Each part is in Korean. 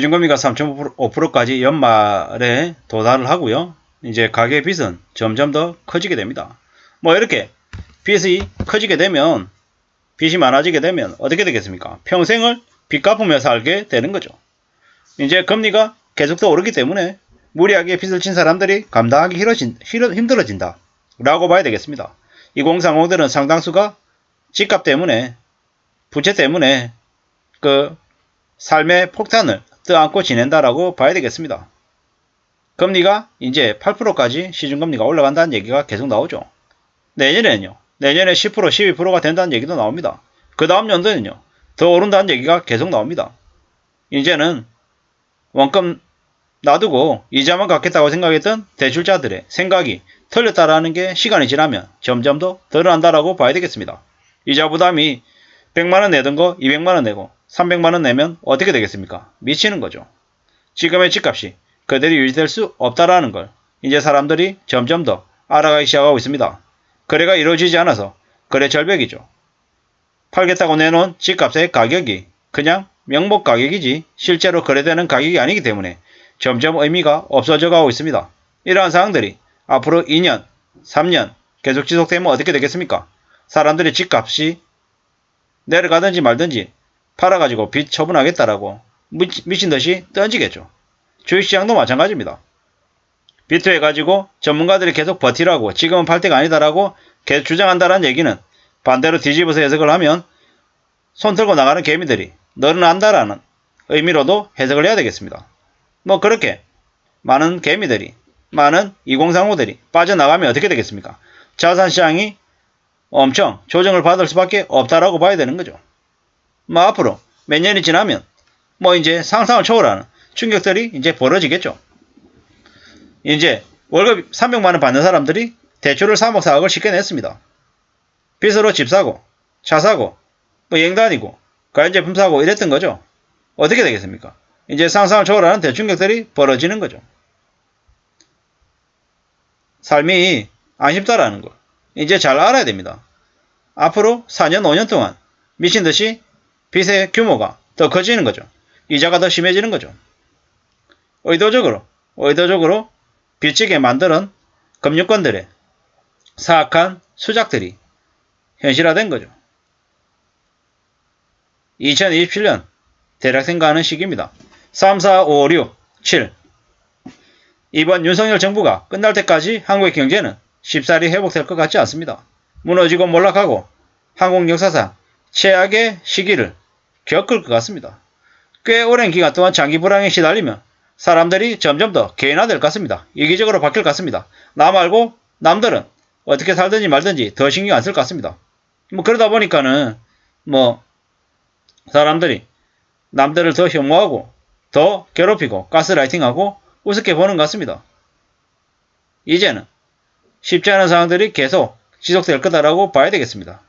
기준금리가 3.5%까지 연말에 도달을 하고요. 이제 가계빚은 점점 더 커지게 됩니다. 뭐 이렇게 빚이 커지게 되면, 빚이 많아지게 되면 어떻게 되겠습니까? 평생을 빚 갚으며 살게 되는 거죠. 이제 금리가 계속 더 오르기 때문에 무리하게 빚을 진 사람들이 감당하기 힘들어진다 라고 봐야 되겠습니다. 2030들은 상당수가 집값 때문에, 부채 때문에 그 삶의 폭탄을 떠안고 지낸다라고 봐야 되겠습니다. 금리가 이제 8%까지 시중금리가 올라간다는 얘기가 계속 나오죠. 내년에는요. 내년에 10%, 12%가 된다는 얘기도 나옵니다. 그 다음 연도에는요. 더 오른다는 얘기가 계속 나옵니다. 이제는 원금 놔두고 이자만 갚겠다고 생각했던 대출자들의 생각이 틀렸다라는 게 시간이 지나면 점점 더 드러난다라고 봐야 되겠습니다. 이자 부담이 100만원 내던 거 200만원 내고 300만원 내면 어떻게 되겠습니까? 미치는 거죠. 지금의 집값이 그대로 유지될 수 없다라는 걸 이제 사람들이 점점 더 알아가기 시작하고 있습니다. 거래가 이루어지지 않아서 거래 절벽이죠. 팔겠다고 내놓은 집값의 가격이 그냥 명목 가격이지 실제로 거래되는 가격이 아니기 때문에 점점 의미가 없어져 가고 있습니다. 이러한 상황들이 앞으로 2년, 3년 계속 지속되면 어떻게 되겠습니까? 사람들이 집값이 내려가든지 말든지 팔아가지고 빚 처분하겠다라고 미친듯이 던지겠죠. 주식시장도 마찬가지입니다. 비트해가지고 전문가들이 계속 버티라고 지금은 팔 때가 아니다라고 계속 주장한다는 얘기는 반대로 뒤집어서 해석을 하면 손 들고 나가는 개미들이 너는 안다라는 의미로도 해석을 해야 되겠습니다. 뭐 그렇게 많은 개미들이, 많은 2035들이 빠져나가면 어떻게 되겠습니까? 자산시장이 엄청 조정을 받을 수밖에 없다라고 봐야 되는 거죠. 뭐 앞으로 몇 년이 지나면 뭐 이제 상상을 초월하는 충격들이 이제 벌어지겠죠. 이제 월급 300만원 받는 사람들이 대출을 3억 4억을 쉽게 냈습니다. 빚으로 집 사고, 차 사고, 뭐 여행 다니고, 가전제품 사고 이랬던 거죠. 어떻게 되겠습니까? 이제 상상을 초월하는 대충격들이 벌어지는 거죠. 삶이 안 쉽다라는 걸 이제 잘 알아야 됩니다. 앞으로 4년, 5년 동안 미친듯이 빚의 규모가 더 커지는 거죠. 이자가 더 심해지는 거죠. 의도적으로 빚지게 만드는 금융권들의 사악한 수작들이 현실화된 거죠. 2027년 대략 생각하는 시기입니다. 3, 4, 5, 6, 7 이번 윤석열 정부가 끝날 때까지 한국의 경제는 쉽사리 회복될 것 같지 않습니다. 무너지고 몰락하고 한국 역사상 최악의 시기를 겪을 것 같습니다. 꽤 오랜 기간 동안 장기 불황에 시달리면 사람들이 점점 더 개인화될 것 같습니다. 이기적으로 바뀔 것 같습니다. 나 말고 남들은 어떻게 살든지 말든지 더 신경 안 쓸 것 같습니다. 뭐 그러다 보니까는 뭐 사람들이 남들을 더 혐오하고 더 괴롭히고 가스라이팅하고 우습게 보는 것 같습니다. 이제는 쉽지 않은 상황들이 계속 지속될 거다라고 봐야 되겠습니다.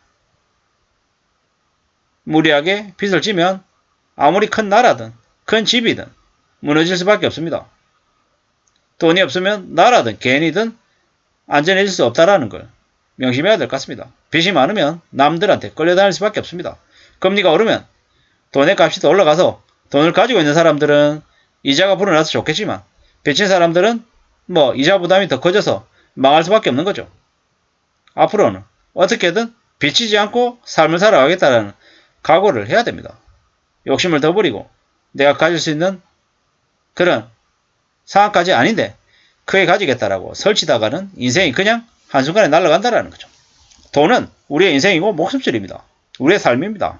무리하게 빚을 지면 아무리 큰 나라든 큰 집이든 무너질 수밖에 없습니다. 돈이 없으면 나라든 개인이든 안전해질 수 없다라는 걸 명심해야 될 것 같습니다. 빚이 많으면 남들한테 끌려다닐 수밖에 없습니다. 금리가 오르면 돈의 값이 더 올라가서 돈을 가지고 있는 사람들은 이자가 불어나서 좋겠지만 빚진 사람들은 뭐 이자 부담이 더 커져서 망할 수밖에 없는 거죠. 앞으로는 어떻게든 빚지지 않고 삶을 살아가겠다는 각오를 해야 됩니다. 욕심을 더 부리고 내가 가질 수 있는 그런 상황까지 아닌데 크게 가지겠다라고 설치다가는 인생이 그냥 한순간에 날아간다라는 거죠. 돈은 우리의 인생이고 목숨줄입니다. 우리의 삶입니다.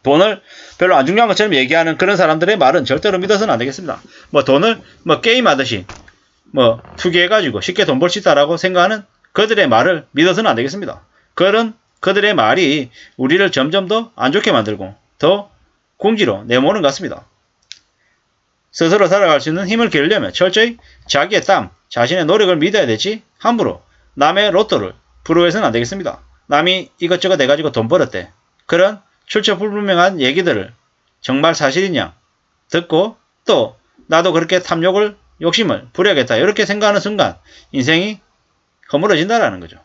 돈을 별로 안 중요한 것처럼 얘기하는 그런 사람들의 말은 절대로 믿어서는 안 되겠습니다. 뭐 돈을 뭐 게임하듯이 뭐 투기해가지고 쉽게 돈 벌 수 있다라고 생각하는 그들의 말을 믿어서는 안 되겠습니다. 그들의 말이 우리를 점점 더 안 좋게 만들고 더 궁지로 내모는 것 같습니다. 스스로 살아갈 수 있는 힘을 기르려면 철저히 자기의 땀, 자신의 노력을 믿어야 되지 함부로 남의 로또를 부러워해서는 안 되겠습니다. 남이 이것저것 해가지고 돈 벌었대. 그런 출처불명한 얘기들을 정말 사실이냐 듣고 또 나도 그렇게 탐욕을 욕심을 부려야겠다 이렇게 생각하는 순간 인생이 허물어진다라는 거죠.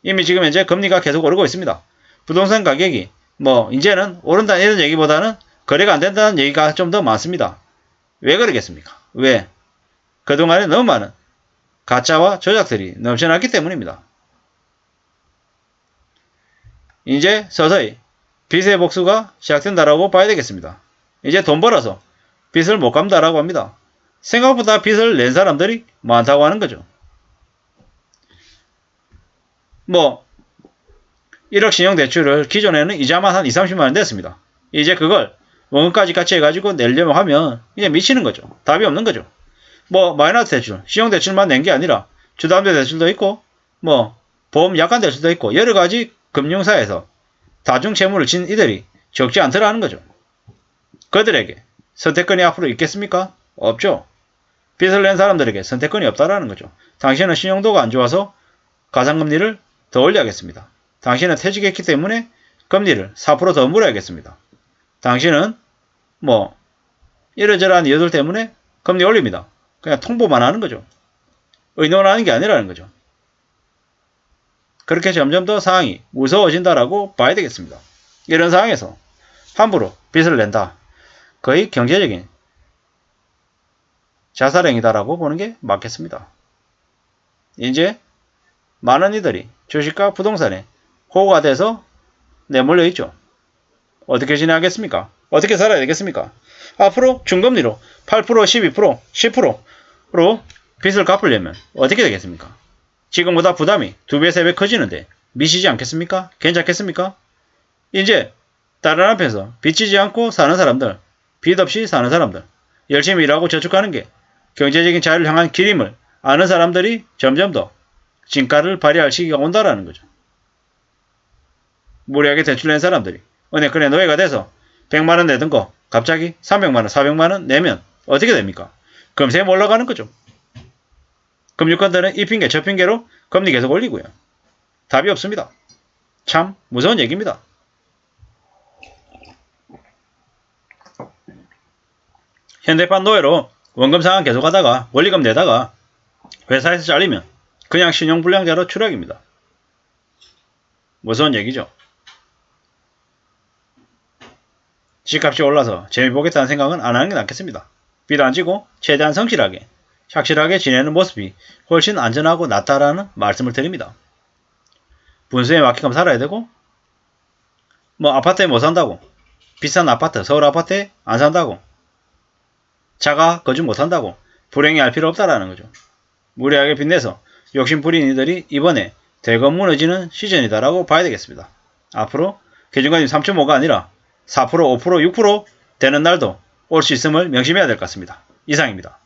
이미 지금 현재 금리가 계속 오르고 있습니다. 부동산 가격이 뭐 이제는 오른다는 이런 얘기보다는 거래가 안 된다는 얘기가 좀 더 많습니다. 왜 그러겠습니까? 왜? 그동안에 너무 많은 가짜와 조작들이 넘쳐났기 때문입니다. 이제 서서히 빚의 복수가 시작된다라고 봐야 되겠습니다. 이제 돈 벌어서 빚을 못 갚는다라고 합니다. 생각보다 빚을 낸 사람들이 많다고 하는 거죠. 뭐 1억 신용대출을 기존에는 이자만 한 2, 30만원 냈습니다. 이제 그걸 원금까지 같이 해가지고 내려면 하면 이제 미치는 거죠. 답이 없는 거죠. 뭐 마이너스 대출, 신용대출만 낸 게 아니라 주담대 대출도 있고 뭐 보험 약관 대출도 있고 여러 가지 금융사에서 다중채무를 진 이들이 적지 않더라는 거죠. 그들에게 선택권이 앞으로 있겠습니까? 없죠. 빚을 낸 사람들에게 선택권이 없다라는 거죠. 당신은 신용도가 안 좋아서 가상금리를 더 올려야겠습니다. 당신은 퇴직했기 때문에 금리를 4% 더 물어야겠습니다. 당신은 뭐 이러저러한 이유들 때문에 금리 올립니다. 그냥 통보만 하는 거죠. 의논하는 게 아니라는 거죠. 그렇게 점점 더 상황이 무서워진다라고 봐야 되겠습니다. 이런 상황에서 함부로 빚을 낸다. 거의 경제적인 자살행위다라고 보는 게 맞겠습니다. 이제 많은 이들이 주식과 부동산에 호구가 돼서 내몰려 있죠. 어떻게 지내겠습니까? 어떻게 살아야 되겠습니까? 앞으로 중금리로 8%, 12%, 10%로 빚을 갚으려면 어떻게 되겠습니까? 지금보다 부담이 2배, 3배 커지는데 미치지 않겠습니까? 괜찮겠습니까? 이제 다른 앞에서 빚지지 않고 사는 사람들, 빚 없이 사는 사람들, 열심히 일하고 저축하는 게 경제적인 자유를 향한 길임을 아는 사람들이 점점 더 진가를 발휘할 시기가 온다라는 거죠. 무리하게 대출낸 사람들이 은행권의 노예가 돼서 100만원 내던 거 갑자기 300만원, 400만원 내면 어떻게 됩니까? 금세 올라가는 거죠. 금융권들은 이 핑계 저 핑계로 금리 계속 올리고요. 답이 없습니다. 참 무서운 얘기입니다. 현대판 노예로 원금 상환 계속하다가 원리금 내다가 회사에서 잘리면 그냥 신용불량자로 추락입니다. 무서운 얘기죠. 집값이 올라서 재미보겠다는 생각은 안 하는 게 낫겠습니다. 빚 안 지고 최대한 성실하게 착실하게 지내는 모습이 훨씬 안전하고 낫다라는 말씀을 드립니다. 분수에 맞게끔 살아야 되고 뭐 아파트에 못 산다고 비싼 아파트 서울 아파트에 안 산다고 자가 거주 못 한다고 불행히 할 필요 없다라는 거죠. 무리하게 빚내서 욕심 부린 이들이 이번에 대거 무너지는 시즌이다라고 봐야 되겠습니다. 앞으로 기준금리 3.5가 아니라 4%, 5%, 6% 되는 날도 올 수 있음을 명심해야 될 것 같습니다. 이상입니다.